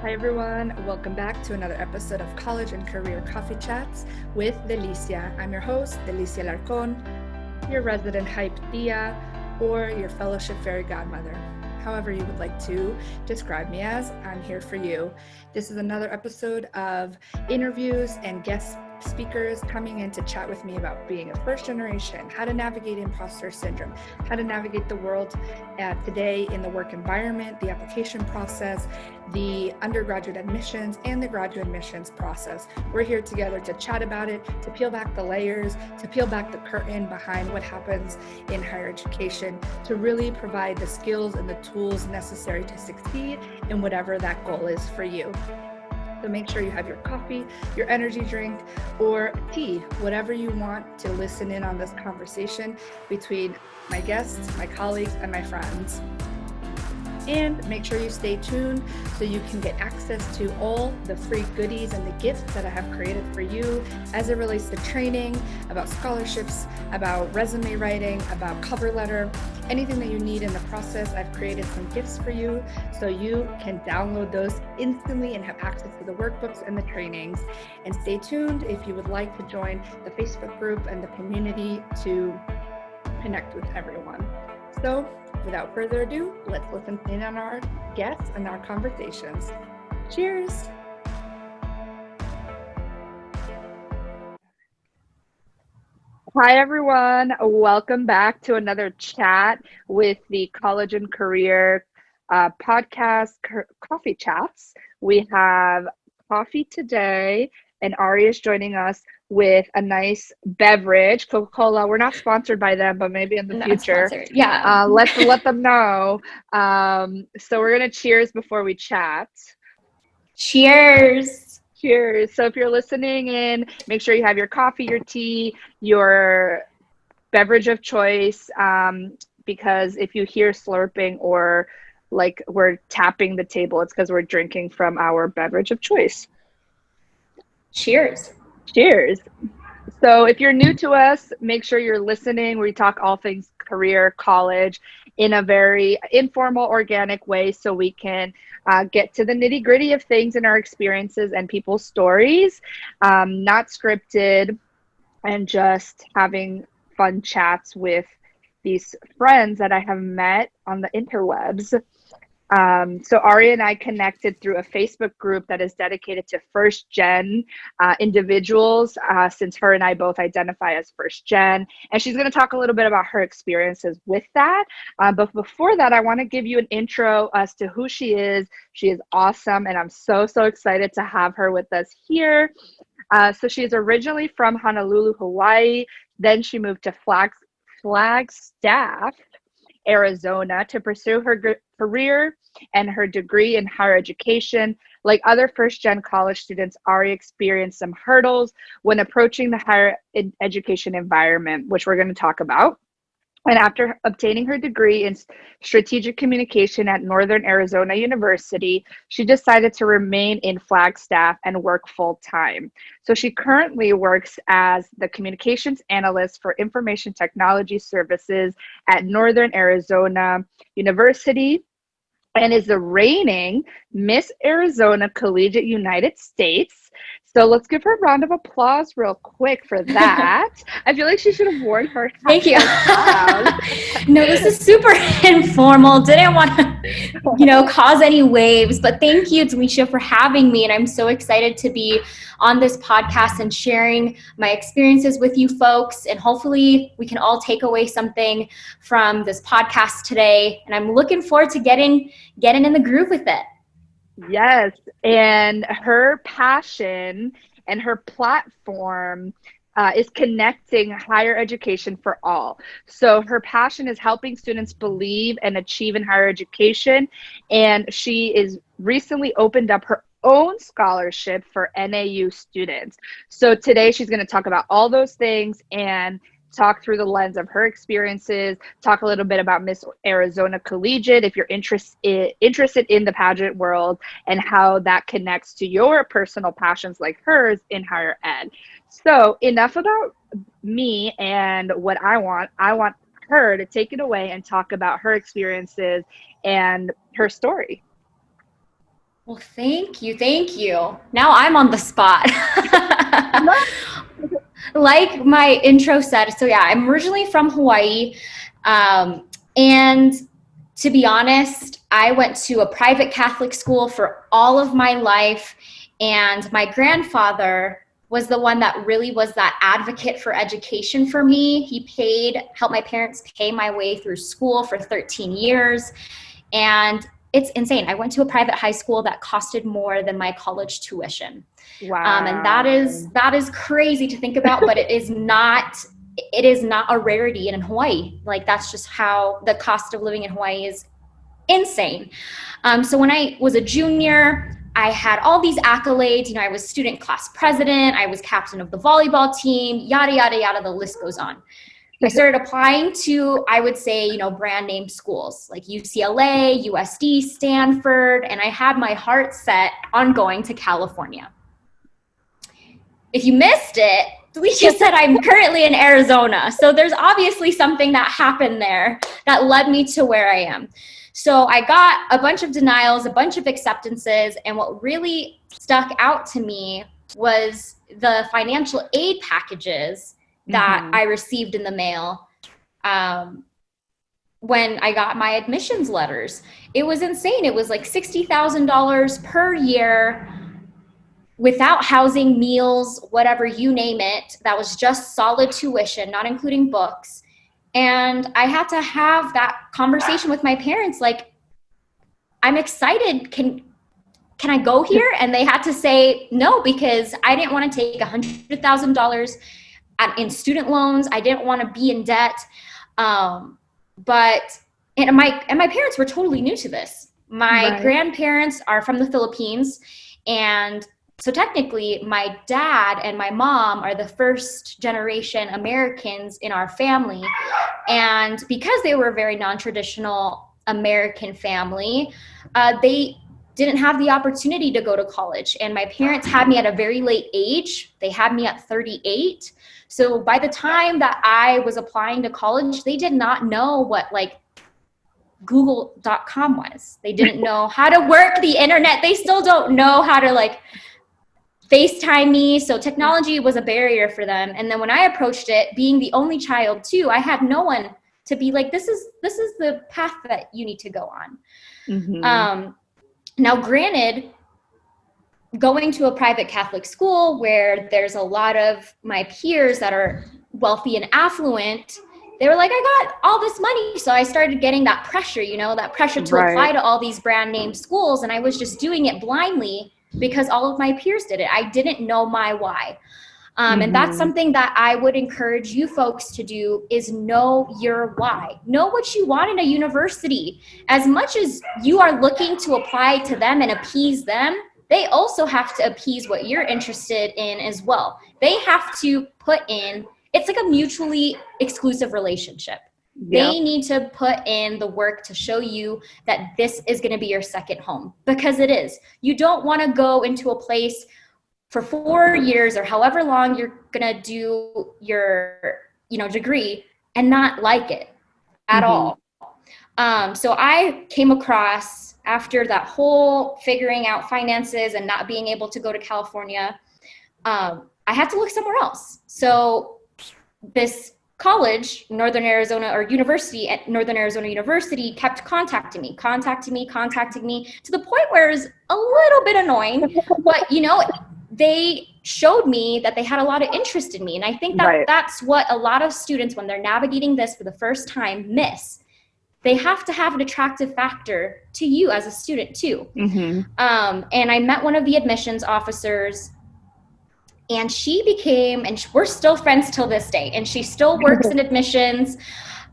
Hi everyone, welcome back to another episode of College and Career Coffee Chats with Delicia. I'm your host, Delicia Larcon, your resident hype tia, or your fellowship fairy godmother. However you would like to describe me as, I'm here for you. This is another episode of interviews and guest speakers coming in to chat with me about being a first generation, how to navigate imposter syndrome, how to navigate the world today in the work environment, the application process, the undergraduate admissions, and the graduate admissions process. We're here together to chat about it, to peel back the layers, to peel back the curtain behind what happens in higher education, to really provide the skills and the tools necessary to succeed in whatever that goal is for you. So make sure you have your coffee, your energy drink, or tea, whatever you want to listen in on this conversation between my guests, my colleagues, and my friends. And make sure you stay tuned so you can get access to all the free goodies and the gifts that I have created for you as it relates to training, about scholarships, about resume writing, about cover letter, anything that you need in the process. I've created some gifts for you so you can download those instantly and have access to the workbooks and the trainings. And stay tuned if you would like to join the Facebook group and the community to connect with everyone. So without further ado, let's listen in on our guests and our conversations. Cheers. Hi, everyone. Welcome back to another chat with the College and Career podcast, Coffee Chats. We have coffee today, and Ari is joining us with a nice beverage, Coca-Cola. We're not sponsored by them, but maybe in the future. Sponsored. Yeah. Let's let them know. So we're going to cheers before we chat. Cheers. Cheers. So if you're listening in, make sure you have your coffee, your tea, your beverage of choice, because if you hear slurping or like we're tapping the table, it's because we're drinking from our beverage of choice. Cheers. Cheers. So if you're new to us, make sure you're listening. We talk all things career, college in a very informal, organic way so we can get to the nitty gritty of things and our experiences and people's stories, not scripted, and just having fun chats with these friends that I have met on the interwebs. So Ari and I connected through a Facebook group that is dedicated to first gen individuals, since her and I both identify as first gen. And she's going to talk a little bit about her experiences with that. But before that, I want to give you an intro as to who she is. She is awesome, and I'm so excited to have her with us here. So she is originally from Honolulu, Hawaii. Then she moved to Flagstaff, Arizona to pursue her career and her degree in higher education. Like other first-gen college students, Ari experienced some hurdles when approaching the higher education environment, which we're going to talk about. And after obtaining her degree in strategic communication at Northern Arizona University, she decided to remain in Flagstaff and work full-time. So she currently works as the communications analyst for information technology services at Northern Arizona University and is the reigning Miss Arizona Collegiate United States. So let's give her a round of applause real quick for that. I feel like she should have worn her hat. Thank you. No, this is super informal. Didn't want to, cause any waves, but thank you, Delicia, for having me. And I'm so excited to be on this podcast and sharing my experiences with you folks. And hopefully we can all take away something from this podcast today. And I'm looking forward to getting in the groove with it. Yes, and her passion and her platform is connecting higher education for all. So her passion is helping students believe and achieve in higher education, and she is recently opened up her own scholarship for NAU students. So today she's going to talk about all those things and talk through the lens of her experiences, talk a little bit about Miss Arizona Collegiate if you're interested in the pageant world and how that connects to your personal passions like hers in higher ed. So enough about me and what I want her to take it away and talk about her experiences and her story. Well, thank you. Thank you. Now I'm on the spot. Like my intro said, so yeah, I'm originally from Hawaii. And to be honest, I went to a private Catholic school for all of my life. And my grandfather was the one that really was that advocate for education for me. He helped my parents pay my way through school for 13 years. And it's insane. I went to a private high school that costed more than my college tuition. Wow. And that is crazy to think about, but it is not a rarity in Hawaii. Like, that's just how the cost of living in Hawaii is insane. So when I was a junior, I had all these accolades. I was student class president, I was captain of the volleyball team, yada, yada, yada, the list goes on. I started applying to, I would say, brand name schools like UCLA, USD, Stanford, and I had my heart set on going to California. If you missed it, Alicia said I'm currently in Arizona. So there's obviously something that happened there that led me to where I am. So I got a bunch of denials, a bunch of acceptances, and what really stuck out to me was the financial aid packages that I received in the mail when I got my admissions letters. It was insane. It was like $60,000 per year without housing, meals, whatever, you name it. That was just solid tuition, not including books. And I had to have that conversation with my parents, like, I'm excited. Can I go here? And they had to say no, because I didn't want to take $100,000 in student loans. I didn't want to be in debt. And my parents were totally new to this. My grandparents are from the Philippines, and so technically my dad and my mom are the first generation Americans in our family. And because they were a very non-traditional American family, they didn't have the opportunity to go to college. And my parents had me at a very late age. They had me at 38. So by the time that I was applying to college, they did not know what Google.com was. They didn't know how to work the internet. They still don't know how to FaceTime me. So technology was a barrier for them. And then when I approached it, being the only child too, I had no one to be like, this is the path that you need to go on. Now, granted, going to a private Catholic school where there's a lot of my peers that are wealthy and affluent, they were like, I got all this money. So I started getting that pressure, that pressure to apply to all these brand name schools. And I was just doing it blindly because all of my peers did it. I didn't know my why. And that's something that I would encourage you folks to do, is know your why. Know what you want in a university. As much as you are looking to apply to them and appease them, they also have to appease what you're interested in as well. They have to put in, it's like a mutually exclusive relationship. They need to put in the work to show you that this is going to be your second home, because it is. You don't want to go into a place for 4 years or however long you're going to do your, degree and not like it at all. So I came across, after that whole figuring out finances and not being able to go to California, I had to look somewhere else. So this college, Northern Arizona University, kept contacting me to the point where it was a little bit annoying, but they showed me that they had a lot of interest in me. And I think that that's what a lot of students, when they're navigating this for the first time, miss. They have to have an attractive factor to you as a student too. And I met one of the admissions officers, and and we're still friends till this day, and she still works in admissions.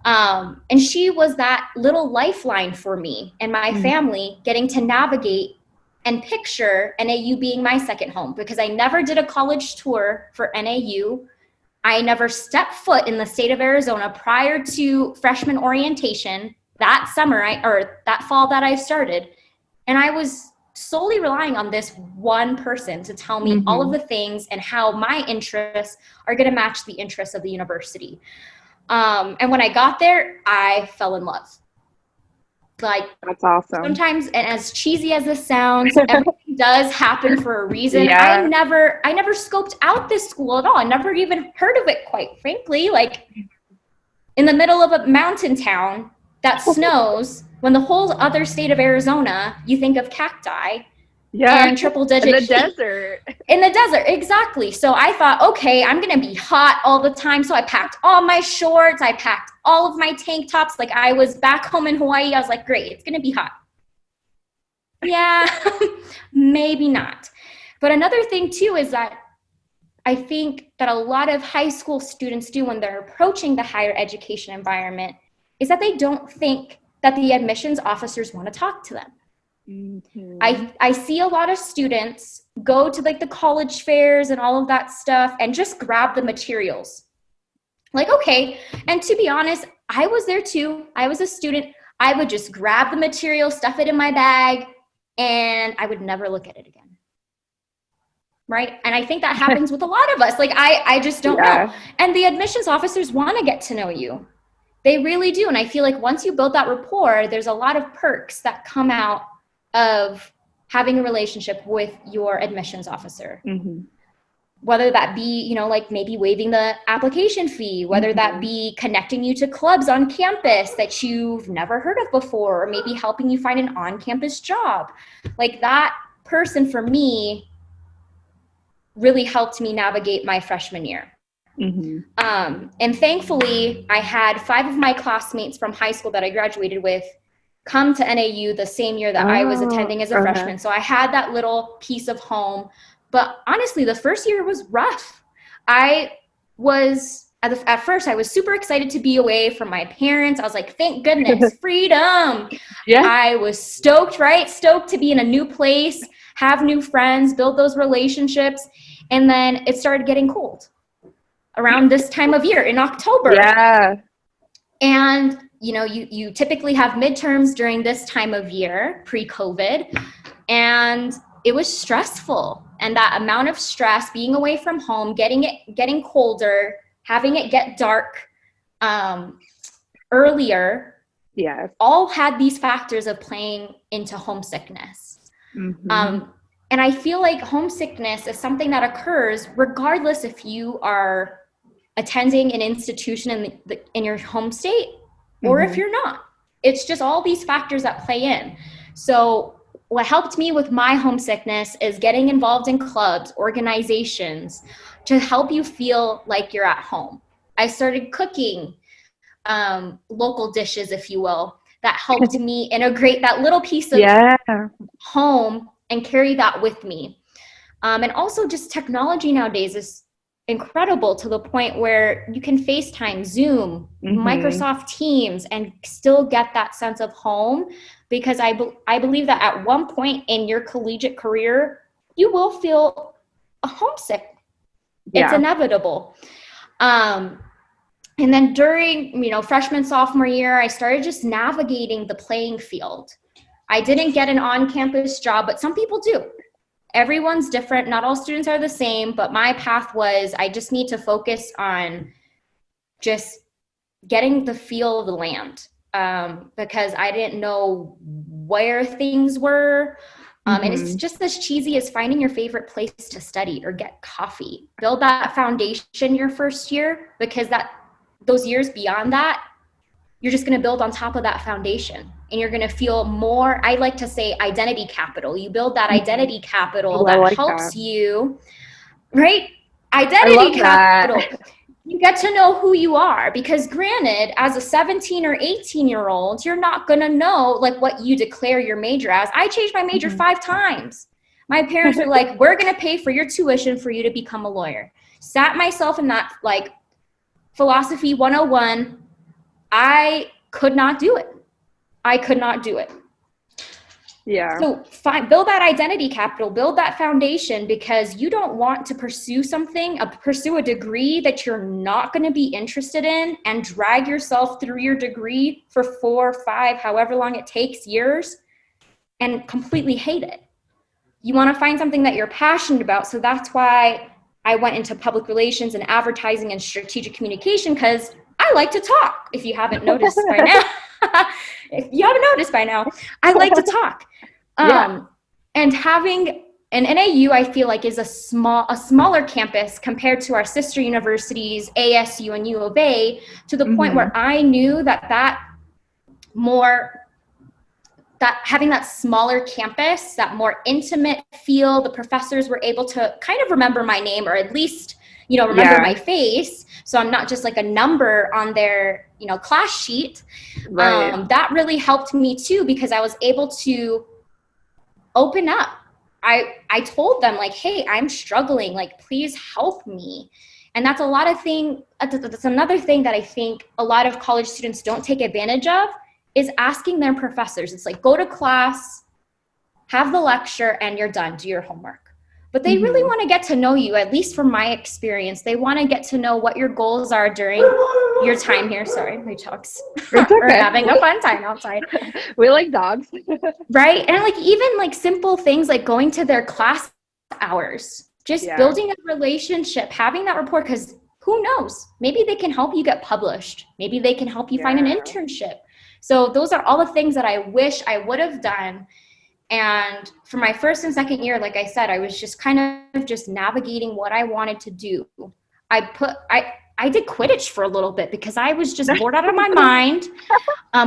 And she was that little lifeline for me and my family, getting to navigate and picture NAU being my second home, because I never did a college tour for NAU. I never stepped foot in the state of Arizona prior to freshman orientation that summer that fall that I started. And I was solely relying on this one person to tell me all of the things and how my interests are going to match the interests of the university. And when I got there, I fell in love. Like, that's awesome. Sometimes, and as cheesy as this sounds, everything does happen for a reason. Yeah. I never scoped out this school at all. I never even heard of it, quite frankly. Like, in the middle of a mountain town that snows, when the whole other state of Arizona, you think of cacti. Yeah. And triple digit in the heat. desert. In the desert, exactly. So I thought, okay, I'm going to be hot all the time. So I packed all my shorts. I packed all of my tank tops. Like, I was back home in Hawaii. I was like, great, it's going to be hot. Yeah, maybe not. But another thing too is that I think that a lot of high school students do when they're approaching the higher education environment is that they don't think that the admissions officers want to talk to them. Mm-hmm. I see a lot of students go to like the college fairs and all of that stuff and just grab the materials. Like, okay, and to be honest, I was there too. I was a student. I would just grab the material, stuff it in my bag, and I would never look at it again. Right? And I think that happens with a lot of us. Like, I just don't know. And the admissions officers want to get to know you. They really do. And I feel like once you build that rapport, there's a lot of perks that come out of having a relationship with your admissions officer. Mm-hmm. Whether that be, you know, like maybe waiving the application fee, whether mm-hmm. that be connecting you to clubs on campus that you've never heard of before, or maybe helping you find an on-campus job. Like, that person for me really helped me navigate my freshman year. Mm-hmm. And thankfully, I had 5 of my classmates from high school that I graduated with come to NAU the same year that I was attending as a freshman. So I had that little piece of home. But honestly, the first year was rough. At first, I was super excited to be away from my parents. I was like, thank goodness, freedom. Yeah. I was stoked, right? Stoked to be in a new place, have new friends, build those relationships. And then it started getting cold around this time of year in October. Yeah. And, you know, you typically have midterms during this time of year, pre-COVID. And it was stressful. And that amount of stress, being away from home, getting colder, having it get dark earlier, yeah, all had these factors of playing into homesickness. Mm-hmm. And I feel like homesickness is something that occurs regardless if you are attending an institution in your home state or mm-hmm. if you're not. It's just all these factors that play in. So what helped me with my homesickness is getting involved in clubs, organizations, to help you feel like you're at home. I started cooking local dishes, if you will, that helped me integrate that little piece of home and carry that with me. And also just technology nowadays is incredible to the point where you can FaceTime, Zoom, mm-hmm. Microsoft Teams, and still get that sense of home. Because I believe that at one point in your collegiate career, you will feel homesick. Yeah. It's inevitable. And then during, freshman, sophomore year, I started just navigating the playing field. I didn't get an on-campus job, but some people do. Everyone's different. Not all students are the same, but my path was I just need to focus on just getting the feel of the land. Because I didn't know where things were. Mm-hmm. And it's just as cheesy as finding your favorite place to study or get coffee. Build that foundation your first year, because those years beyond that, you're just going to build on top of that foundation. And you're going to feel more, I like to say, identity capital. You build that identity capital that helps you, right? Identity capital. You get to know who you are, because granted, as a 17 or 18-year-old, you're not going to know like what you declare your major as. I changed my major 5 times. My parents were like, we're going to pay for your tuition for you to become a lawyer. Sat myself in that like philosophy 101. I could not do it. Yeah. So build that identity capital, build that foundation, because you don't want to pursue a degree that you're not going to be interested in and drag yourself through your degree for 4, 5, however long it takes, years, and completely hate it. You want to find something that you're passionate about. So that's why I went into public relations and advertising and strategic communication, because I like to talk, if you haven't noticed by now. If you haven't noticed by now, I like to talk. And having an NAU, I feel like, is a smaller campus compared to our sister universities, ASU and U of A, to the point where I knew that having that smaller campus, that more intimate feel, the professors were able to kind of remember my name, or at least, remember my face. So I'm not just like a number on their, class sheet. Right. That really helped me too, because I was able to open up. I told them, like, hey, I'm struggling, like, please help me. And that's another thing that I think a lot of college students don't take advantage of, is asking their professors. It's like, go to class, have the lecture, and you're done, do your homework. But they really want to get to know you, at least from my experience. They want to get to know what your goals are during your time here. Sorry, my dogs are having a fun time outside. We like dogs. Right? And like, even like simple things like going to their class hours, just building a relationship, having that rapport, because who knows? Maybe they can help you get published. Maybe they can help you find an internship. So those are all the things that I wish I would have done. And for my first and second year, like I said, I was just kind of just navigating what I wanted to do. I did Quidditch for a little bit because I was just bored out of my mind.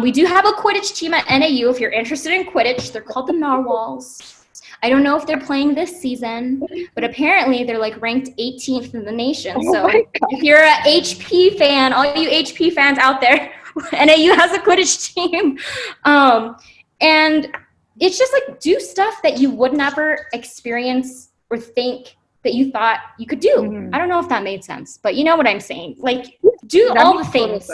We do have a Quidditch team at NAU. If you're interested in Quidditch, they're called the Narwhals. I don't know if they're playing this season, but apparently they're like ranked 18th in the nation. So if you're an HP fan, all you HP fans out there, NAU has a Quidditch team. And it's just like, do stuff that you would never experience or think that you thought you could do. I don't know if that made sense, but you know what I'm saying? Like, do all the things.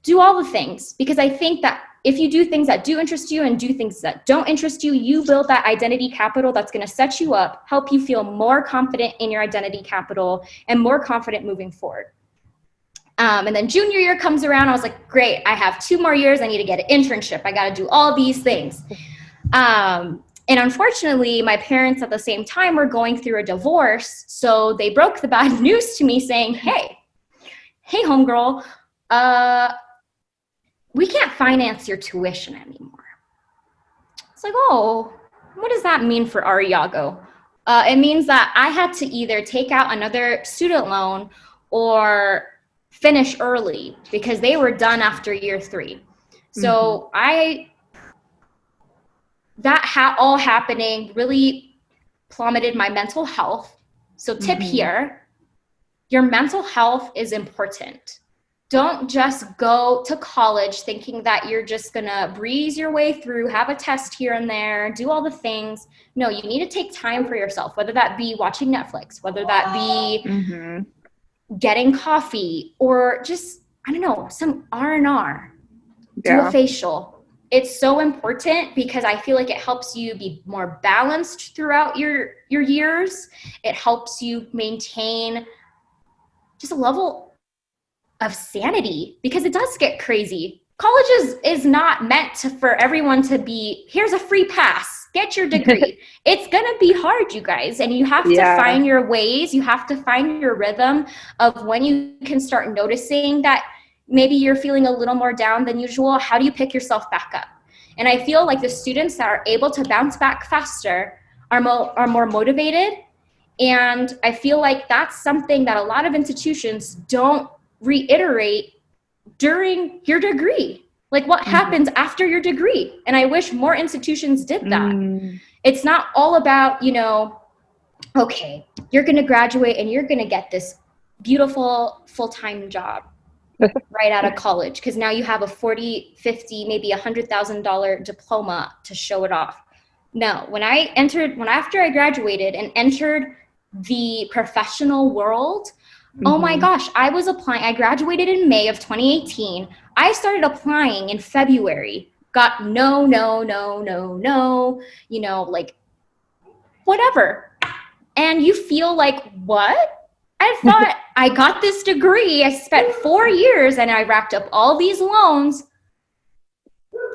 Do all the things, because I think that if you do things that do interest you and do things that don't interest you, you build that identity capital that's going to set you up, help you feel more confident in your identity capital and more confident moving forward. And then junior year comes around. I was like, great, I have 2 more years. I need to get an internship. I got to do all these things. And unfortunately, my parents at the same time were going through a divorce. So they broke the bad news to me saying, hey, homegirl, we can't finance your tuition anymore. It's like, oh, what does that mean for Arianne Yago? It means that I had to either take out another student loan or finish early because they were done after year 3. So all happening really plummeted my mental health. So tip here, your mental health is important. Don't just go to college thinking that you're just going to breeze your way through, have a test here and there, do all the things. No, you need to take time for yourself, whether that be watching Netflix, whether that be getting coffee, or just, I don't know, some R&R, do a facial. It's so important because I feel like it helps you be more balanced throughout your years. It helps you maintain just a level of sanity, because it does get crazy. College is not meant for everyone to be, here's a free pass, get your degree. It's going to be hard, you guys. And you have to find your ways. You have to find your rhythm of when you can start noticing that maybe you're feeling a little more down than usual. How do you pick yourself back up? And I feel like the students that are able to bounce back faster are more motivated. And I feel like that's something that a lot of institutions don't reiterate during your degree. Like, what happens after your degree? And I wish more institutions did that. It's not all about, okay, you're going to graduate and you're going to get this beautiful full-time job right out of college, because now you have a $40,000, $50,000, maybe $100,000 diploma to show it off. No, after I graduated and entered the professional world, oh my gosh, I was applying. I graduated in May of 2018. I started applying in February. Got no, like whatever. And you feel like, what? I thought I got this degree. I spent 4 years and I racked up all these loans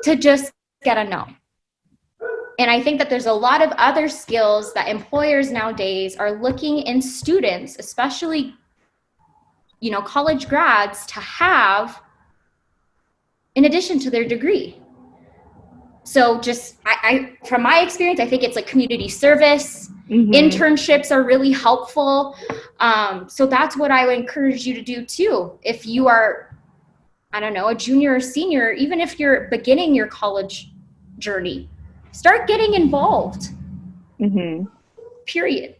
to just get a no. And I think that there's a lot of other skills that employers nowadays are looking in students, especially college grads to have in addition to their degree. So just I from my experience, I think it's like community service, internships are really helpful. So that's what I would encourage you to do too. If you are, I don't know, a junior or senior, even if you're beginning your college journey, start getting involved. Period.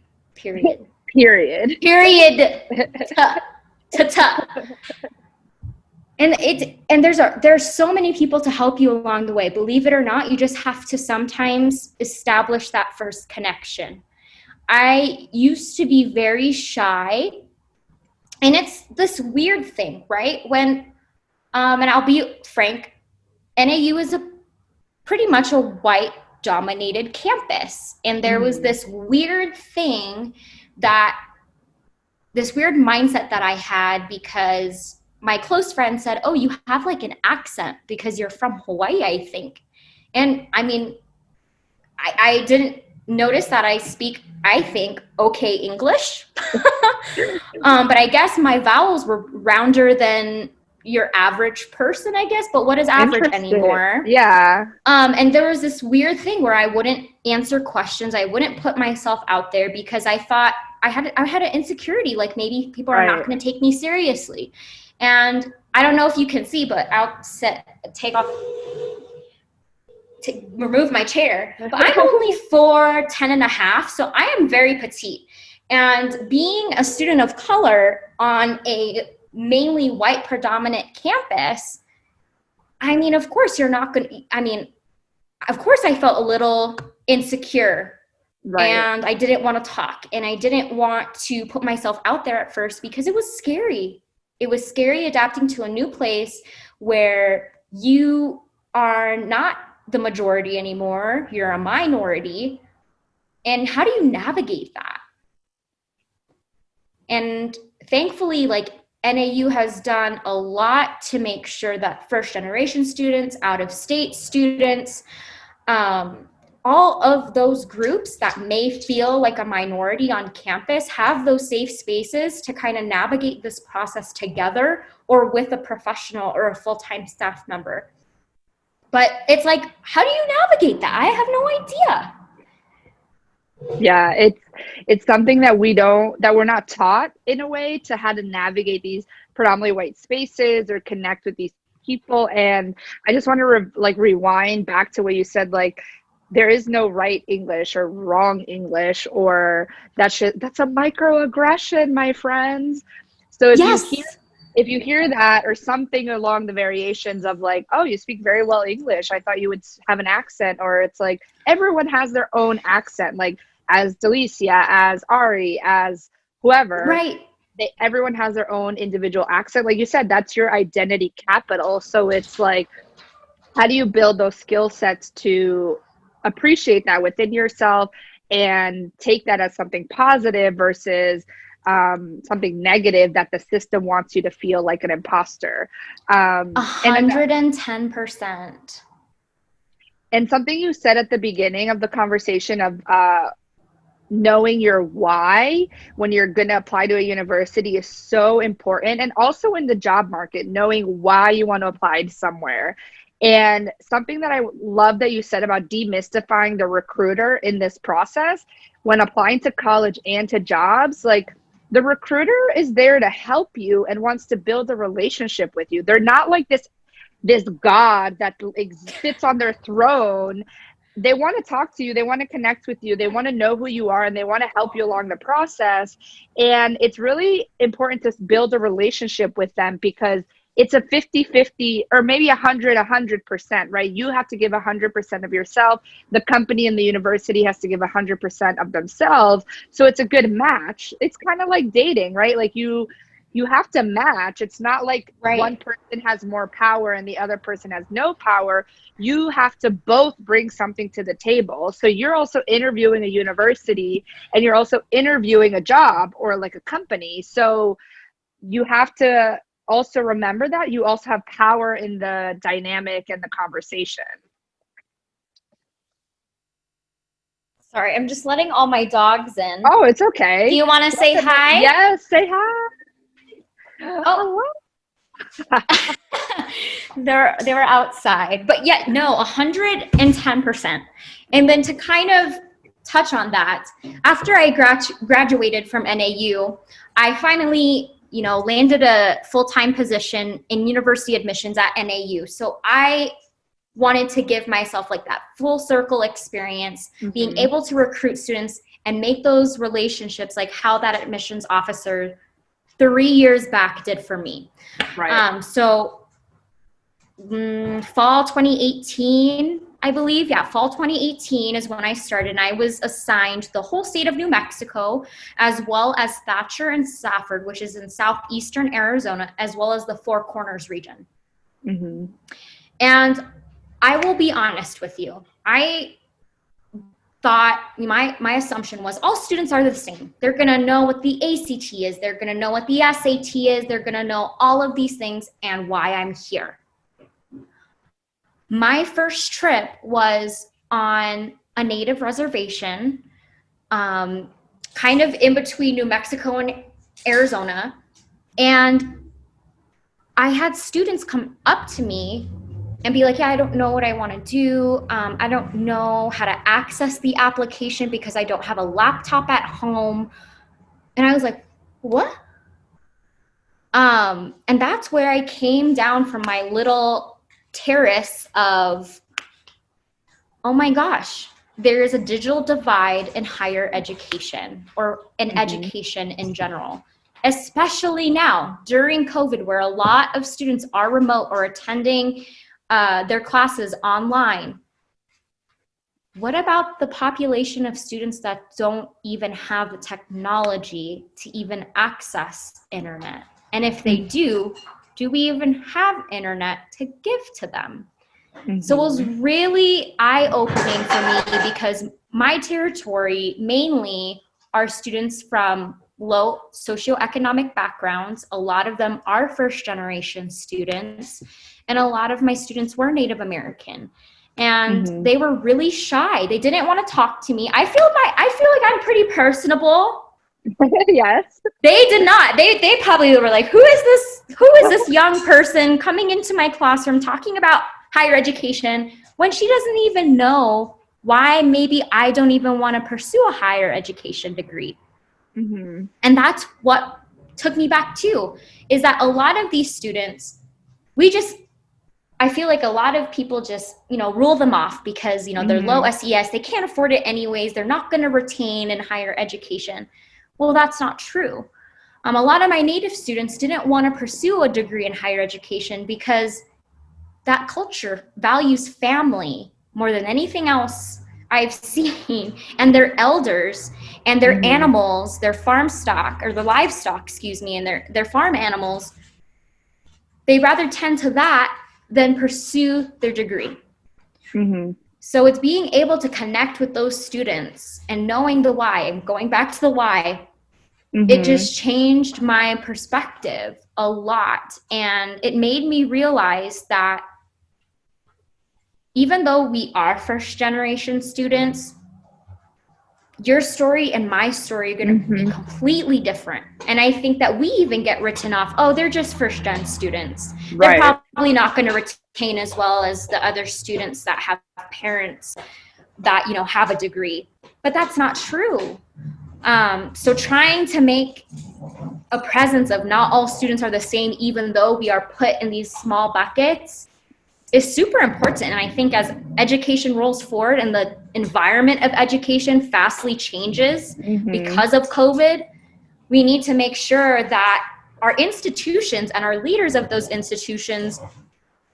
And there's so many people to help you along the way. Believe it or not, you just have to sometimes establish that first connection. I used to be very shy, and it's this weird thing, right? When, and I'll be frank, NAU is pretty much a white dominated campus. And there was this weird mindset that I had, because my close friend said, oh, you have like an accent because you're from Hawaii, I think. And I mean, I didn't notice that I speak, I think, okay English. But I guess my vowels were rounder than your average person, I guess. But what is average anymore? Yeah. And there was this weird thing where I wouldn't answer questions. I wouldn't put myself out there because I thought I had an insecurity, like maybe people are not going to take me seriously. And I don't know if you can see, but I'll remove my chair. But I'm only 4'10" and a half, so I am very petite. And being a student of color on a mainly white predominant campus, I mean, of course you're not going to, of course I felt a little insecure. Right. And I didn't want to talk, and I didn't want to put myself out there at first because it was scary. It was scary adapting to a new place where you are not the majority anymore. You're a minority. And how do you navigate that? And thankfully, like, NAU has done a lot to make sure that first generation students, out of state students, all of those groups that may feel like a minority on campus have those safe spaces to kind of navigate this process together or with a professional or a full-time staff member. But it's like, how do you navigate that? I have no idea. Yeah, it's something that we're not taught in a way to how to navigate these predominantly white spaces or connect with these people. And I just want to rewind back to what you said, like, there is no right English or wrong English, or that's a microaggression, my friends. So if you hear that, or something along the variations of like, oh, you speak very well English, I thought you would have an accent, or it's like everyone has their own accent, like as Delicia, as Ari, as whoever. Right. Everyone has their own individual accent. Like you said, that's your identity capital. So it's like, how do you build those skill sets to appreciate that within yourself and take that as something positive versus something negative that the system wants you to feel like an imposter. 110%. And something you said at the beginning of the conversation of knowing your why when you're going to apply to a university is so important. And also in the job market, knowing why you want to apply to somewhere. And something that I love that you said about demystifying the recruiter in this process, when applying to college and to jobs, like, the recruiter is there to help you and wants to build a relationship with you. They're not like this God that sits on their throne. They want to talk to you. They want to connect with you. They want to know who you are, and they want to help you along the process. And it's really important to build a relationship with them, because it's a 50-50 or maybe 100%, right? You have to give 100% of yourself. The company and the university has to give 100% of themselves. So it's a good match. It's kind of like dating, right? Like you have to match. It's not like one person has more power and the other person has no power. You have to both bring something to the table. So you're also interviewing a university, and you're also interviewing a job or like a company. So you have to also remember that you also have power in the dynamic and the conversation. Sorry, I'm just letting all my dogs in. Oh, it's okay. Do you want to say hi? Yes, say hi. Oh, they were outside, but yet no, 110%. And then to kind of touch on that, after I graduated from NAU, I finally, landed a full-time position in university admissions at NAU. So I wanted to give myself like that full circle experience, being able to recruit students and make those relationships like how that admissions officer 3 years back did for me. Right. So fall 2018, I believe. Yeah, fall 2018 is when I started, and I was assigned the whole state of New Mexico, as well as Thatcher and Safford, which is in southeastern Arizona, as well as the Four Corners region. And I will be honest with you. I thought my assumption was all students are the same. They're going to know what the ACT is. They're going to know what the SAT is. They're going to know all of these things and why I'm here. My first trip was on a native reservation, kind of in between New Mexico and Arizona. And I had students come up to me and be like, yeah, I don't know what I want to do. I don't know how to access the application because I don't have a laptop at home. And I was like, what? And that's where I came down from my little terrace of, oh my gosh, there is a digital divide in higher education or in education in general, especially now during COVID, where a lot of students are remote or attending their classes online. What about the population of students that don't even have the technology to even access internet? And if they do we even have internet to give to them? So it was really eye-opening for me because my territory mainly are students from low socioeconomic backgrounds. A lot of them are first-generation students, and a lot of my students were Native American. And they were really shy. They didn't want to talk to me. I feel like I'm pretty personable. Yes. They did not. They probably were like, who is this young person coming into my classroom talking about higher education when she doesn't even know why maybe I don't even want to pursue a higher education degree. And that's what took me back too, is that a lot of these students, I feel like a lot of people just, rule them off because, they're low SES, they can't afford it anyways, they're not going to retain in higher education. Well, that's not true. A lot of my Native students didn't want to pursue a degree in higher education because that culture values family more than anything else I've seen, and their elders and their animals, their farm stock, or the livestock, and their farm animals. They rather tend to that than pursue their degree. So it's being able to connect with those students and knowing the why, and going back to the why, it just changed my perspective a lot. And it made me realize that even though we are first generation students, your story and my story are going to be completely different. And I think that we even get written off, oh, they're just first gen students. They're probably not going to retain as well as the other students that have parents that, have a degree. But that's not true. So trying to make a presence of not all students are the same, even though we are put in these small buckets, is super important. And I think as education rolls forward and the environment of education fastly changes because of COVID, we need to make sure that our institutions and our leaders of those institutions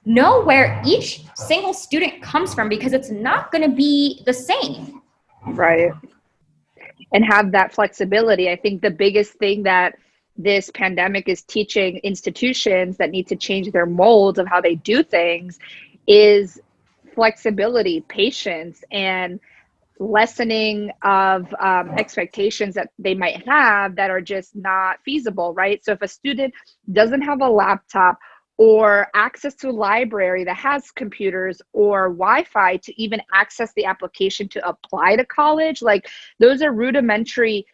know where each single student comes from, because it's not going to be the same. Right. And have that flexibility. I think the biggest thing that this pandemic is teaching institutions that need to change their molds of how they do things is flexibility, patience, and lessening of expectations that they might have that are just not feasible, right? So if a student doesn't have a laptop or access to a library that has computers or Wi-Fi to even access the application to apply to college, like those are rudimentary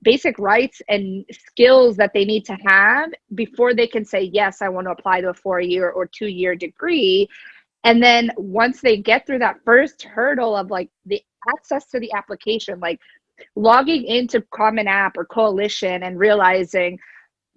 basic rights and skills that they need to have before they can say, yes, I want to apply to a 4-year or 2-year degree. And then once they get through that first hurdle of like the access to the application, like logging into Common App or Coalition and realizing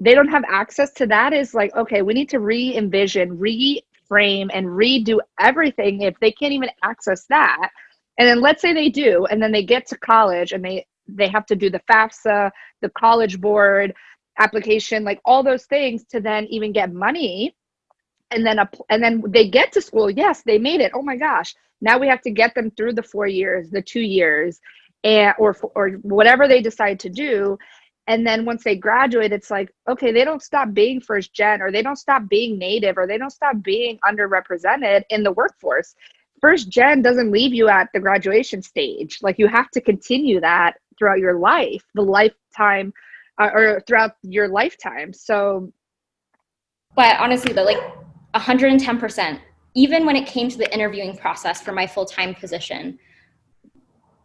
they don't have access to that, is like, okay, we need to re-envision, reframe, and redo everything if they can't even access that. And then let's say they do, and then they get to college and they have to do the FAFSA, the College Board application, like all those things to then even get money. And then they get to school. Yes, they made it. Oh my gosh. Now we have to get them through the 4 years, the 2 years, or whatever they decide to do. And then once they graduate, it's like, okay, they don't stop being first gen, or they don't stop being native, or they don't stop being underrepresented in the workforce. First gen doesn't leave you at the graduation stage. Like, you have to continue that throughout your life, the lifetime, or throughout your lifetime. So, but honestly, though, like 110%, even when it came to the interviewing process for my full-time position,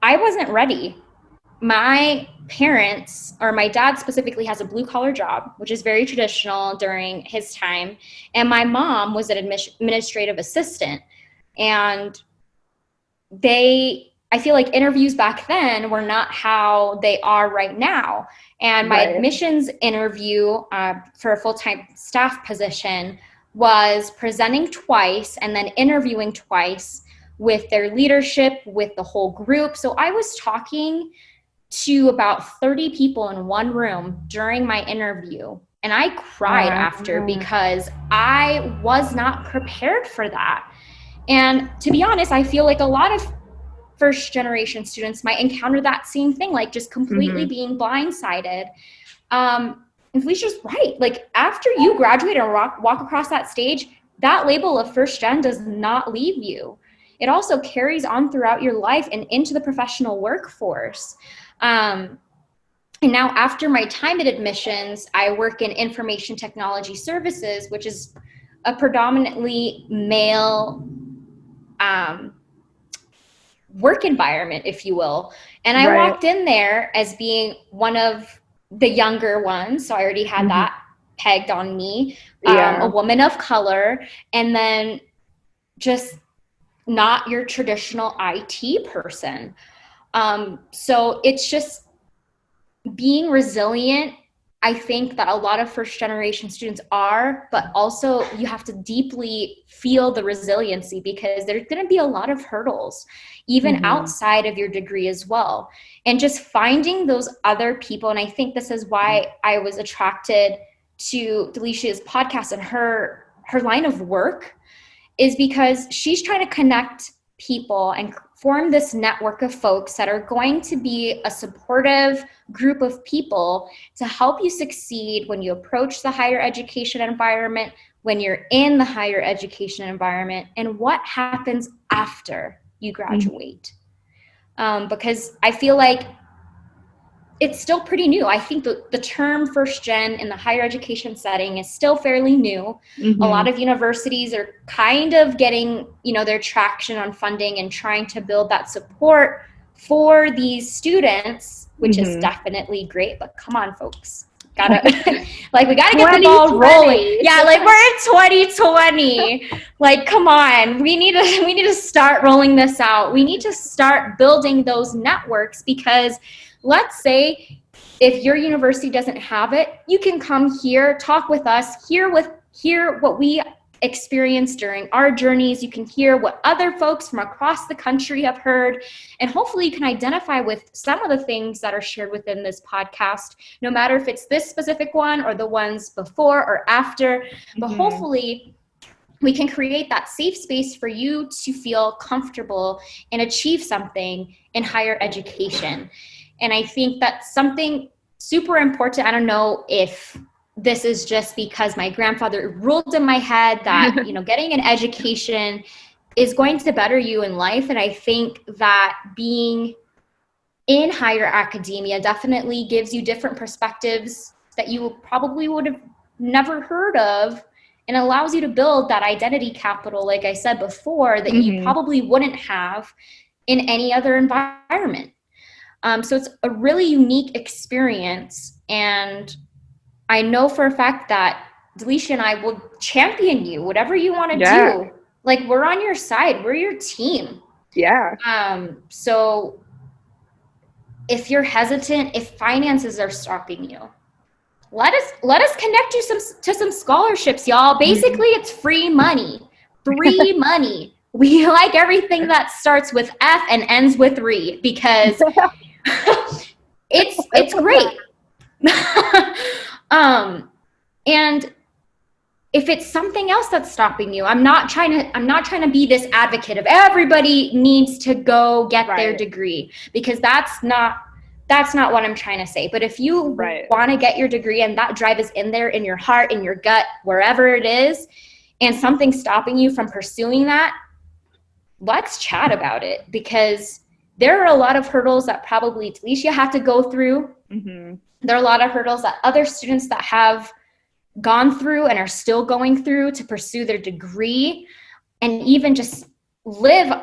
I wasn't ready. My parents, or my dad specifically, has a blue-collar job, which is very traditional during his time. And my mom was an administrative assistant. And I feel like interviews back then were not how they are right now. And my admissions interview for a full-time staff position was presenting twice and then interviewing twice with their leadership, with the whole group. So I was talking to about 30 people in one room during my interview. And I cried after, because I was not prepared for that. And to be honest, I feel like a lot of first generation students might encounter that same thing, like just completely being blindsided. And Felicia's right. Like, after you graduate and walk across that stage, that label of first gen does not leave you. It also carries on throughout your life and into the professional workforce. And now, after my time at admissions, I work in information technology services, which is a predominantly male work environment, if you will. And I walked in there as being one of the younger ones. So I already had that pegged on me, a woman of color, and then just not your traditional IT person. So it's just being resilient. I think that a lot of first generation students are, but also you have to deeply feel the resiliency, because there's going to be a lot of hurdles, even outside of your degree as well. And just finding those other people. And I think this is why I was attracted to Delicia's podcast and her line of work, is because she's trying to connect people and form this network of folks that are going to be a supportive group of people to help you succeed when you approach the higher education environment, when you're in the higher education environment, and what happens after you graduate. Because I feel like it's still pretty new. I think the term first gen in the higher education setting is still fairly new. A lot of universities are kind of getting, their traction on funding and trying to build that support for these students, which is definitely great. But come on, folks. We gotta get the ball rolling. Yeah, like, we're in 2020. Like, come on. We need to start rolling this out. We need to start building those networks, because let's say if your university doesn't have it, you can come here, talk with us, hear what we experienced during our journeys. You can hear what other folks from across the country have heard, and hopefully you can identify with some of the things that are shared within this podcast, no matter if it's this specific one or the ones before or after. But hopefully we can create that safe space for you to feel comfortable and achieve something in higher education. And I think that's something super important. I don't know if this is just because my grandfather ruled in my head that, getting an education is going to better you in life. And I think that being in higher academia definitely gives you different perspectives that you probably would have never heard of, and allows you to build that identity capital, like I said before, that you probably wouldn't have in any other environment. So it's a really unique experience. And I know for a fact that Delisha and I will champion you, whatever you want to do. Like, we're on your side. We're your team. Yeah. So if you're hesitant, if finances are stopping you, let us connect you to some scholarships, y'all. Basically, it's free money. Free money. We like everything that starts with F and ends with re, because it's great. And if it's something else that's stopping you, I'm not trying to be this advocate of everybody needs to go get their degree, because that's not what I'm trying to say. But if you want to get your degree and that drive is in there, in your heart, in your gut, wherever it is, and something's stopping you from pursuing that, let's chat about it, because there are a lot of hurdles that probably Delisha had to go through. Mm-hmm. There are a lot of hurdles that other students that have gone through and are still going through to pursue their degree, and even just live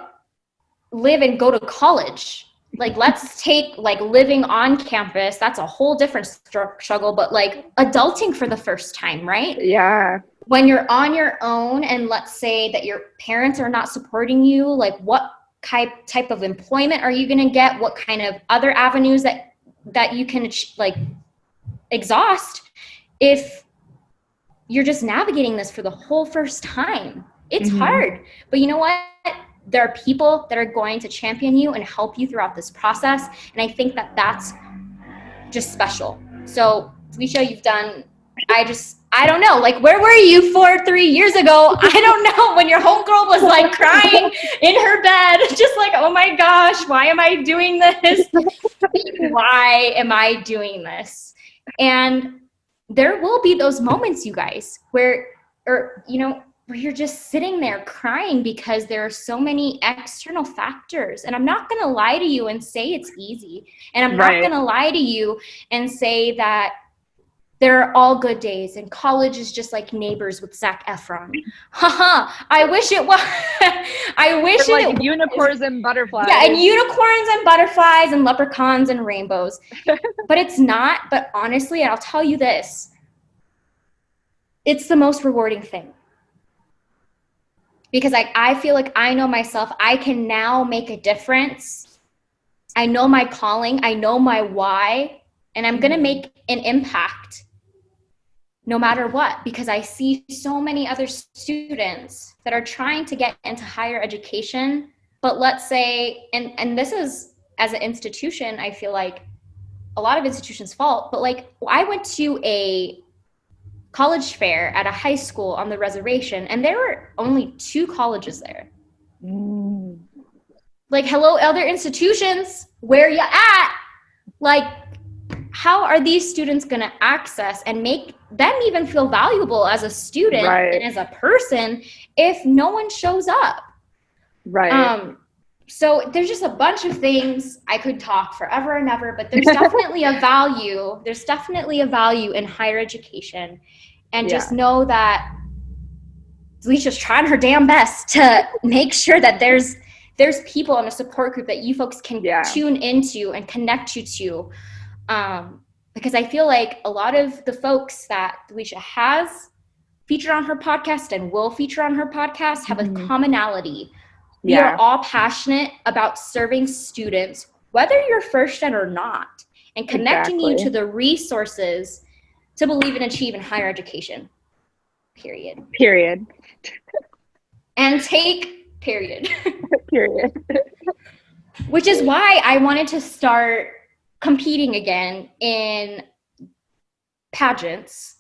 and go to college. Like, let's take like living on campus. That's a whole different struggle, but like adulting for the first time, right? Yeah. When you're on your own, and let's say that your parents are not supporting you, like what type of employment are you going to get? What kind of other avenues that you can like exhaust if you're just navigating this for the whole first time? It's hard, but you know what? There are people that are going to champion you and help you throughout this process. And I think that that's just special. So Delisha, you've done, I don't know, like, where were you 3 years ago? I don't know, when your homegirl was like crying in her bed, just like, oh my gosh, why am I doing this? Why am I doing this? And there will be those moments, you guys, where you're just sitting there crying because there are so many external factors. And I'm not going to lie to you and say it's easy. And I'm not going to lie to you and say that there are all good days and college is just like Neighbors with Zac Efron. Haha, I wish it was. I wish it was. Unicorns and butterflies. Yeah, and unicorns and butterflies and leprechauns and rainbows. But it's not. But honestly, and I'll tell you this, it's the most rewarding thing. Because I feel like I know myself. I can now make a difference. I know my calling. I know my why. And I'm going to make an impact no matter what. Because I see so many other students that are trying to get into higher education. But let's say, and this is, as an institution, I feel like a lot of institutions' fault. But like, I went to a college fair at a high school on the reservation, and there were only 2 colleges there. Like, hello, other institutions, where you at? Like, how are these students going to access and make them even feel valuable as a student and as a person if no one shows up? So there's just a bunch of things. I could talk forever and ever, but there's definitely a value. There's definitely a value in higher education. And just know that Delisha's trying her damn best to make sure that there's people in a support group that you folks can tune into and connect you to. Because I feel like a lot of the folks that Delisha has featured on her podcast and will feature on her podcast have a commonality. We are all passionate about serving students, whether you're first gen or not, and connecting you to the resources to believe and achieve in higher education. Period. And take period. Period. Which is why I wanted to start competing again in pageants.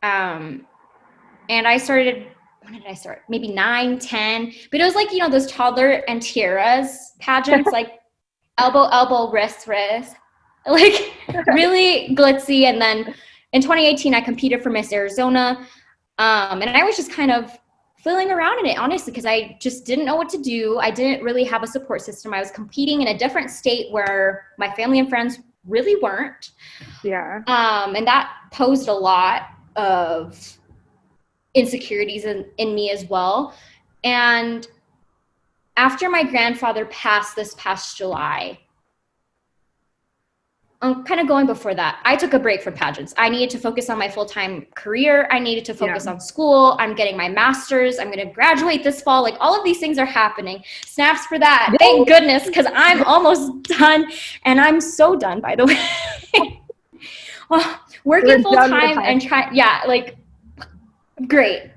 And I started, when did I start? Maybe 9, 10. But it was like, those toddler and tiaras pageants, like elbow, wrist, like really glitzy. And then in 2018, I competed for Miss Arizona. And I was just kind of feeling around in it, honestly, because I just didn't know what to do. I didn't really have a support system. I was competing in a different state where my family and friends really weren't. And that posed a lot of insecurities in me as well. And after my grandfather passed this past July, kind of going before that, I took a break from pageants. I needed to focus on my full-time career. I needed to focus on school. I'm getting my master's. I'm going to graduate this fall. Like all of these things are happening. Snaps for that. Yay! Thank goodness, because I'm almost done. And I'm so done, by the way. Well, working full-time and trying, like, great.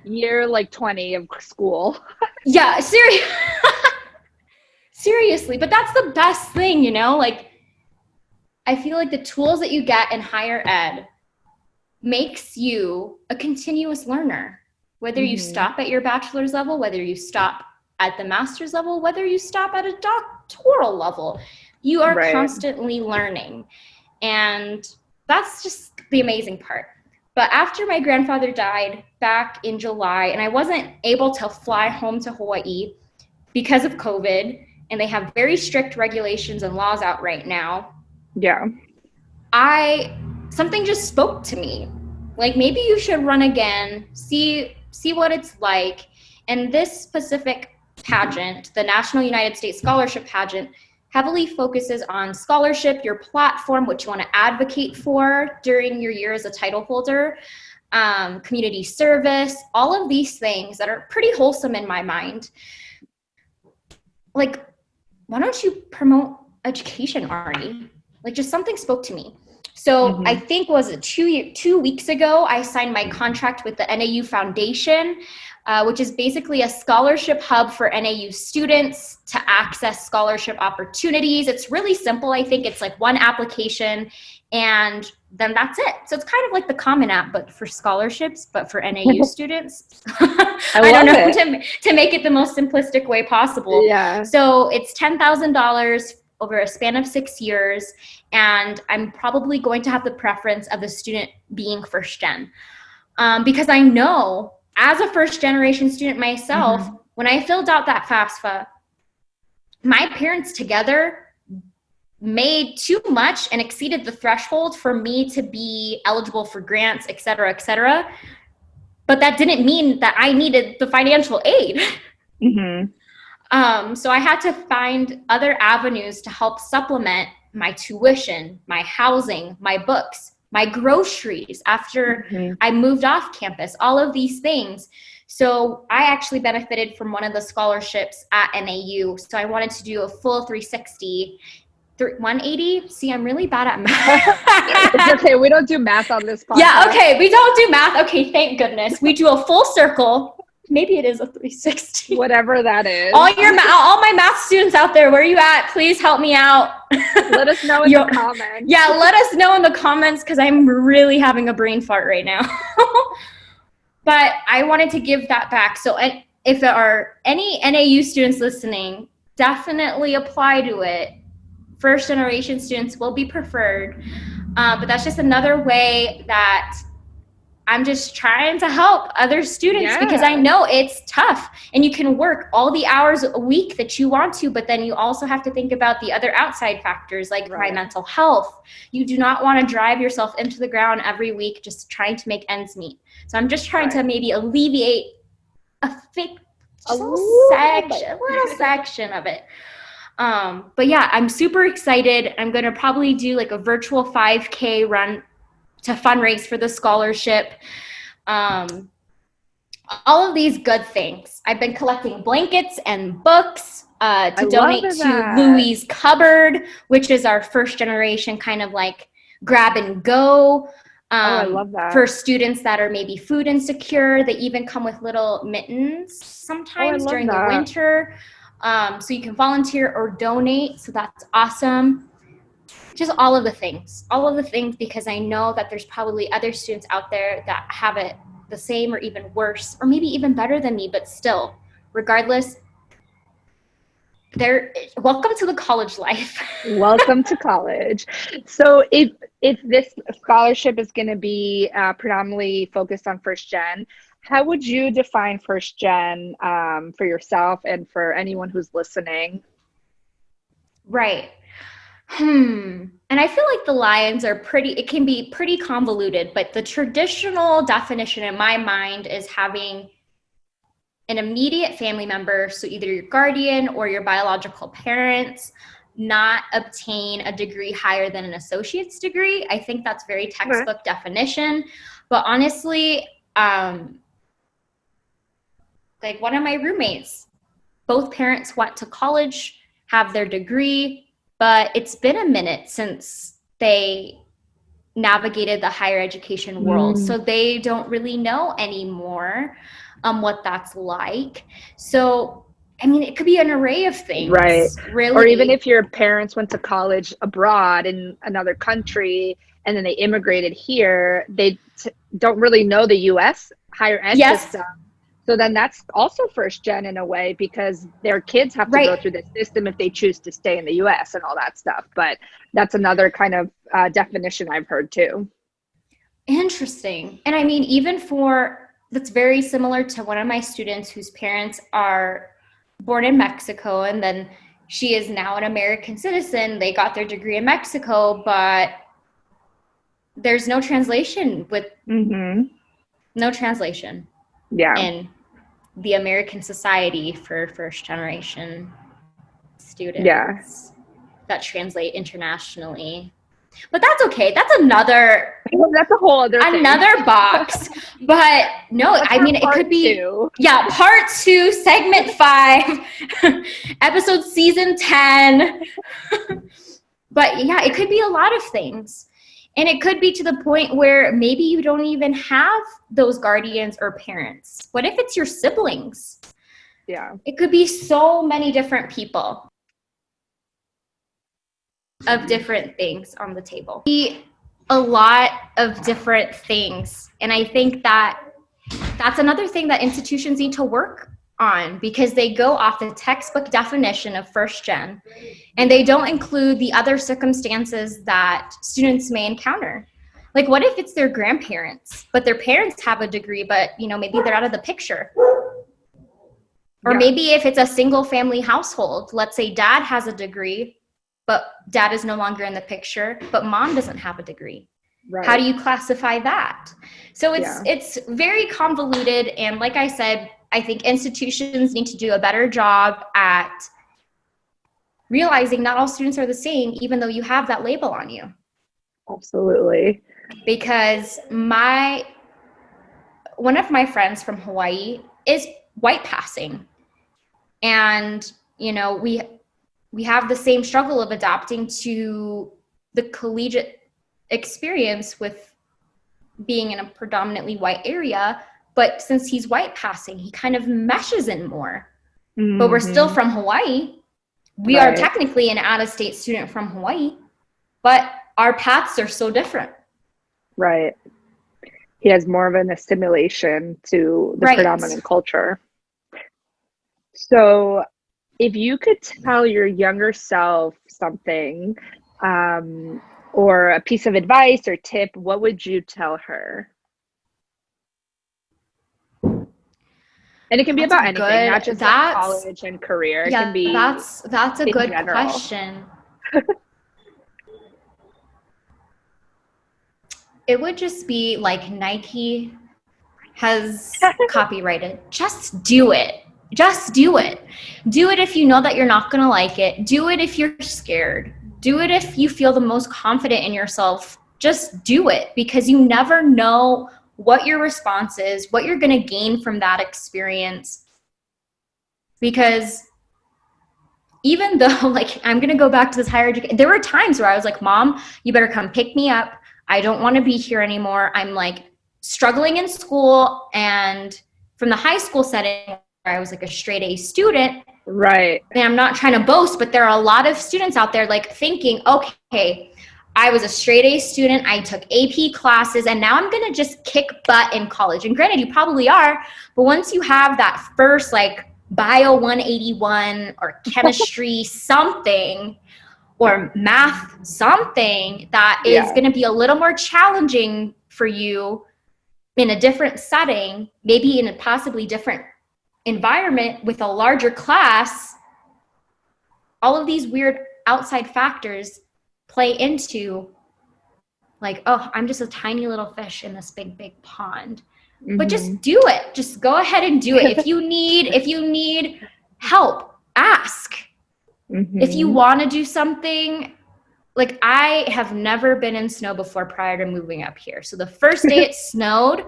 Year like 20 of school. Yeah, seriously, but that's the best thing, you know? Like, I feel like the tools that you get in higher ed makes you a continuous learner. Whether you stop at your bachelor's level, whether you stop at the master's level, whether you stop at a doctoral level, you are constantly learning. And that's just the amazing part. But after my grandfather died back in July, and I wasn't able to fly home to Hawaii because of COVID, and they have very strict regulations and laws out right now. Yeah. Something just spoke to me. Like, maybe you should run again, see what it's like. And this specific pageant, the National United States Scholarship Pageant, heavily focuses on scholarship, your platform, what you want to advocate for during your year as a title holder, community service, all of these things that are pretty wholesome in my mind. Like, why don't you promote education, Ari? Like, just something spoke to me. So I think was it 2 weeks ago, I signed my contract with the NAU Foundation, which is basically a scholarship hub for NAU students to access scholarship opportunities. It's really simple. I think it's like one application and then that's it. So it's kind of like the Common App, but for scholarships, but for NAU students. I don't know, to make it the most simplistic way possible. Yeah. So it's $10,000 over a span of 6 years. And I'm probably going to have the preference of the student being first gen. Because I know as a first generation student myself, when I filled out that FAFSA, my parents together made too much and exceeded the threshold for me to be eligible for grants, et cetera, et cetera. But that didn't mean that I needed the financial aid. So I had to find other avenues to help supplement my tuition, my housing, my books, my groceries after I moved off campus, all of these things. So I actually benefited from one of the scholarships at NAU. So I wanted to do a full 360, 180. See, I'm really bad at math. It's okay. We don't do math on this podcast. Yeah, okay. We don't do math. Okay, thank goodness. We do a full circle. Maybe it is a 360. Whatever that is. All my math students out there, where are you at? Please help me out. Let us know in the comments. Yeah, let us know in the comments because I'm really having a brain fart right now. But I wanted to give that back. So if there are any NAU students listening, definitely apply to it. First generation students will be preferred. But that's just another way that I'm just trying to help other students because I know it's tough and you can work all the hours a week that you want to, but then you also have to think about the other outside factors like my mental health. You do not want to drive yourself into the ground every week just trying to make ends meet. So I'm just trying to maybe alleviate a little section of it. But yeah, I'm super excited. I'm going to probably do like a virtual 5K run to fundraise for the scholarship. All of these good things. I've been collecting blankets and books to donate to Louie's Cupboard, which is our first generation kind of like grab and go. I love that. For students that are maybe food insecure. They even come with little mittens sometimes during the winter. So you can volunteer or donate. So that's awesome. Just all of the things, because I know that there's probably other students out there that have it the same or even worse, or maybe even better than me, but still, regardless, welcome to the college life. Welcome to college. So if this scholarship is going to be predominantly focused on first gen, how would you define first gen for yourself and for anyone who's listening? Right. And I feel like the lines are it can be pretty convoluted, but the traditional definition in my mind is having an immediate family member, so either your guardian or your biological parents, not obtain a degree higher than an associate's degree. I think that's very textbook definition. But honestly, like one of my roommates, both parents went to college, have their degree, but it's been a minute since they navigated the higher education world. So they don't really know anymore what that's like. So, I mean, it could be an array of things. Right. Really. Or even if your parents went to college abroad in another country and then they immigrated here, they don't really know the U.S. higher ed system. So then that's also first gen in a way, because their kids have to go through the system if they choose to stay in the US and all that stuff. But that's another kind of definition I've heard too. Interesting. And I mean, even that's very similar to one of my students whose parents are born in Mexico, and then she is now an American citizen. They got their degree in Mexico, but there's no translation no translation. In the American Society for first generation students that translate internationally. But that's okay. That's another that's a whole other thing. Box. But no, I mean, it could be part 2, segment 5, episode season 10. But yeah, it could be a lot of things. And it could be to the point where maybe you don't even have those guardians or parents. What if it's your siblings? Yeah. It could be so many different people of different things on the table. A lot of different things. And I think that's another thing that institutions need to work on, because they go off the textbook definition of first gen and they don't include the other circumstances that students may encounter. Like, what if it's their grandparents, but their parents have a degree, but maybe they're out of the picture? Or maybe if it's a single family household, let's say dad has a degree, but dad is no longer in the picture, but mom doesn't have a degree. Right. How do you classify that? So it's very convoluted. And like I said, I think institutions need to do a better job at realizing not all students are the same, even though you have that label on you. Absolutely. Because one of my friends from Hawaii is white passing. And, we have the same struggle of adapting to the collegiate experience with being in a predominantly white area. But since he's white passing, he kind of meshes in more. But we're still from Hawaii. We are technically an out-of-state student from Hawaii, but our paths are so different. Right. He has more of an assimilation to the predominant culture. So if you could tell your younger self something, or a piece of advice or tip, what would you tell her? And it can be about anything, not just like college and career. It can be that's a good question. It would just be like Nike has copyrighted. Just do it. Just do it. Do it if you know that you're not going to like it. Do it if you're scared. Do it if you feel the most confident in yourself. Just do it, because you never know what your response is, what you're going to gain from that experience. Because even though, like, I'm going to go back to this higher education, there were times where I was like, Mom, you better come pick me up. I don't want to be here anymore. I'm like struggling in school. And from the high school setting, I was like a straight A student. Right. And I'm not trying to boast, but there are a lot of students out there like thinking, okay, I was a straight A student. I took AP classes, and now I'm going to just kick butt in college. And granted, you probably are. But once you have that first like bio 181 or chemistry something, or math something that is going to be a little more challenging for you in a different setting, maybe in a possibly different environment with a larger class, all of these weird outside factors play into like, oh, I'm just a tiny little fish in this big, big pond. But just do it. Just go ahead and do it. If you need help, ask. If you want to do something, like I have never been in snow before prior to moving up here. So the first day it snowed,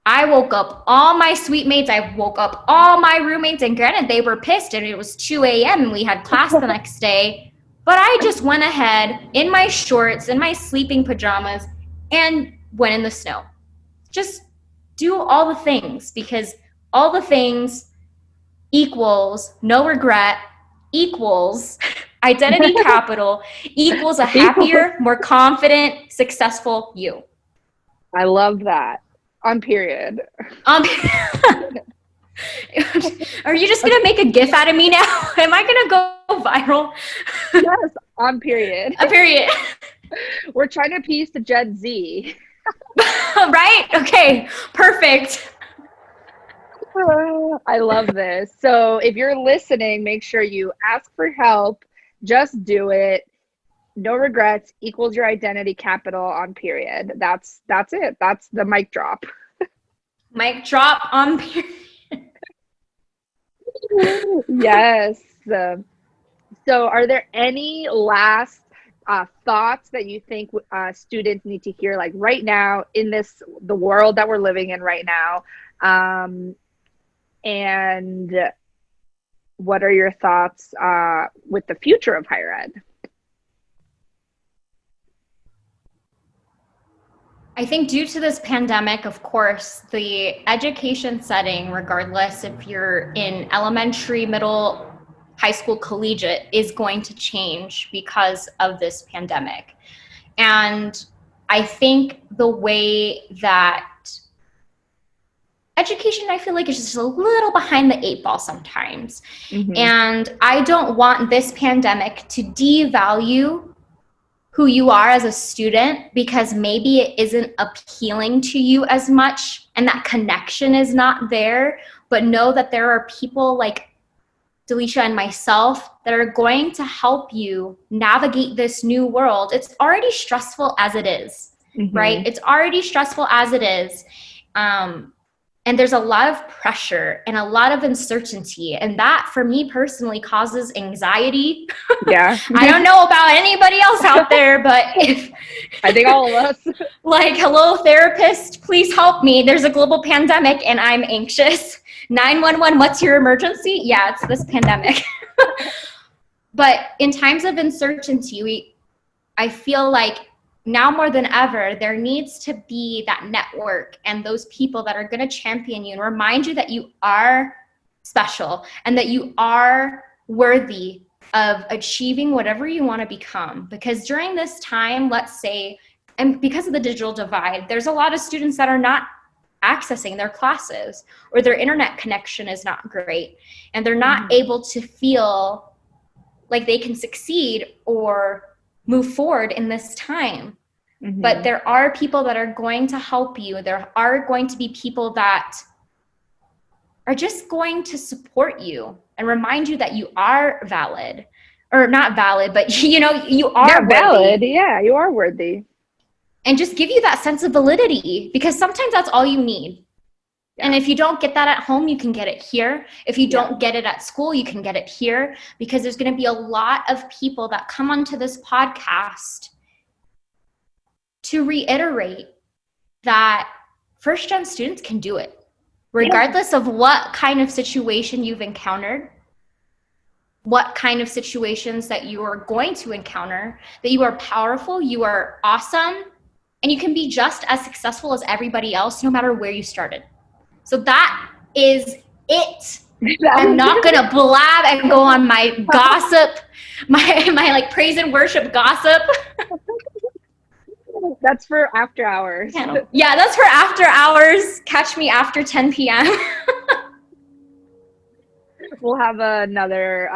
I woke up all my suite mates. I woke up all my roommates, and granted, they were pissed and it was 2 a.m. and we had class the next day. But I just went ahead in my shorts, in my sleeping pajamas, and went in the snow. Just do all the things, because all the things equals no regret, equals identity capital, equals a happier, more confident, successful you. I love that. On period. Are you just going to make a GIF out of me now? Am I going to go viral? Yes, on period. A period. We're trying to appease the Gen Z. Right? Okay, perfect. I love this. So if you're listening, make sure you ask for help. Just do it. No regrets equals your identity capital on period. That's it. That's the mic drop. Mic drop on period. Yes. So are there any last thoughts that you think students need to hear, like right now in the world that we're living in right now? And what are your thoughts with the future of higher ed? I think due to this pandemic, of course, the education setting, regardless if you're in elementary, middle, high school, collegiate, is going to change because of this pandemic. And I think the way that education, I feel like, is just a little behind the 8 ball sometimes. Mm-hmm. And I don't want this pandemic to devalue who you are as a student, because maybe it isn't appealing to you as much and that connection is not there. But know that there are people like Delisha and myself that are going to help you navigate this new world. It's already stressful as it is, mm-hmm. right? It's already stressful as it is. And there's a lot of pressure and a lot of uncertainty. And that, for me personally, causes anxiety. Yeah. I don't know about anybody else out there, but I think all of us. Like, hello, therapist, please help me. There's a global pandemic and I'm anxious. 911, what's your emergency? Yeah, it's this pandemic. But in times of uncertainty, I feel like now more than ever, there needs to be that network and those people that are going to champion you and remind you that you are special and that you are worthy of achieving whatever you want to become. Because during this time, let's say, and because of the digital divide, there's a lot of students that are not accessing their classes, or their internet connection is not great, and they're not mm-hmm. able to feel like they can succeed or move forward in this time. Mm-hmm. But there are people that are going to help you. There are going to be people that are just going to support you and remind you that you are valid, or not valid, but you are valid. Yeah, you are worthy. And just give you that sense of validity, because sometimes that's all you need. Yeah. And if you don't get that at home, you can get it here. If you don't get it at school, you can get it here, because there's going to be a lot of people that come onto this podcast to reiterate that first-gen students can do it, regardless of what kind of situation you've encountered, what kind of situations that you are going to encounter, that you are powerful, you are awesome, and you can be just as successful as everybody else, no matter where you started. So that is it. I'm not going to blab and go on my gossip, my like praise and worship gossip. That's for after hours. Yeah, that's for after hours. Catch me after 10 p.m. We'll have another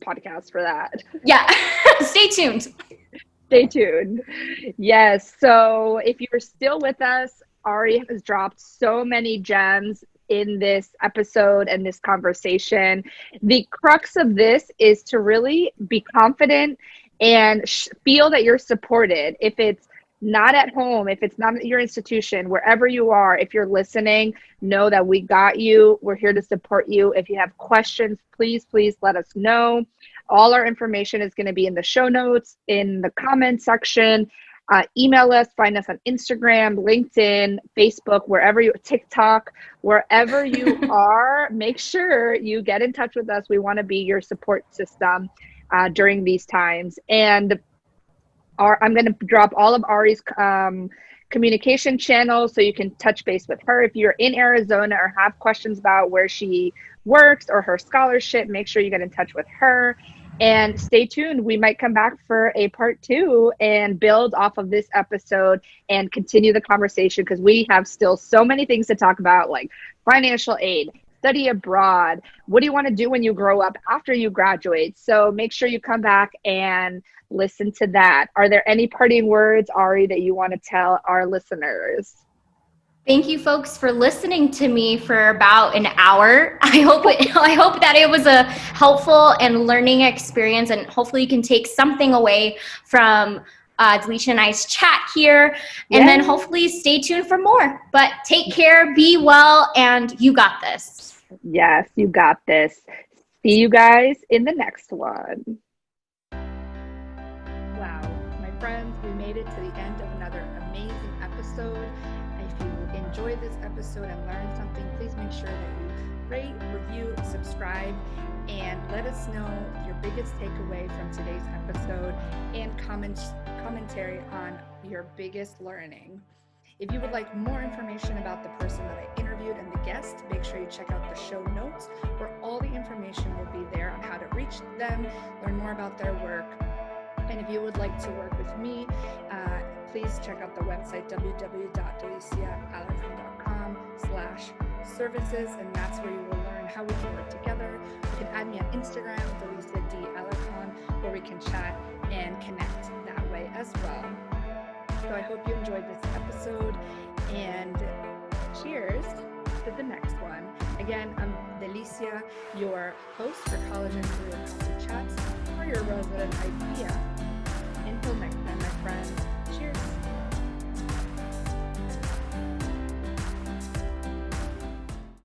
podcast for that. Yeah, stay tuned. Stay tuned. Yes, so if you're still with us, Ari has dropped so many gems in this episode and this conversation. The crux of this is to really be confident and feel that you're supported. If it's not at home, if it's not at your institution, wherever you are, if you're listening, know that we got you. We're here to support you. If you have questions, please let us know. All our information is going to be in the show notes, in the comment section. Email us, find us on Instagram, LinkedIn, Facebook, TikTok, wherever you are. Make sure you get in touch with us. We want to be your support system during these times. And I'm going to drop all of Ari's communication channels so you can touch base with her. If you're in Arizona or have questions about where she works or her scholarship, make sure you get in touch with her. And stay tuned. We might come back for a part 2 and build off of this episode and continue the conversation, because we have still so many things to talk about, like financial aid, study abroad. What do you want to do when you grow up after you graduate? So make sure you come back and listen to that. Are there any parting words, Ari, that you want to tell our listeners? Thank you, folks, for listening to me for about an hour. I hope that it was a helpful and learning experience, and hopefully you can take something away from Delisha and I's chat here. And then hopefully stay tuned for more. But take care, be well, and you got this. Yes, you got this. See you guys in the next one. Wow, my friends, we made it to the end of another amazing episode. If you enjoyed this episode and learned something, please make sure that you rate, review, subscribe, and let us know your biggest takeaway from today's episode and commentary on your biggest learning. If you would like more information about the person that I interviewed and the guest, make sure you check out the show notes, where all the information will be there on how to reach them, learn more about their work. And if you would like to work with me, please check out the website www.deliciaalarcon.com/services, and that's where you will learn how we can work together. You can add me on Instagram, Delicia D. Alarcon, where we can chat and connect that way as well. So I hope you enjoyed this episode, and cheers to the next one. Again, I'm Delicia, your host for College and Career Coffee Chats, or your resident idea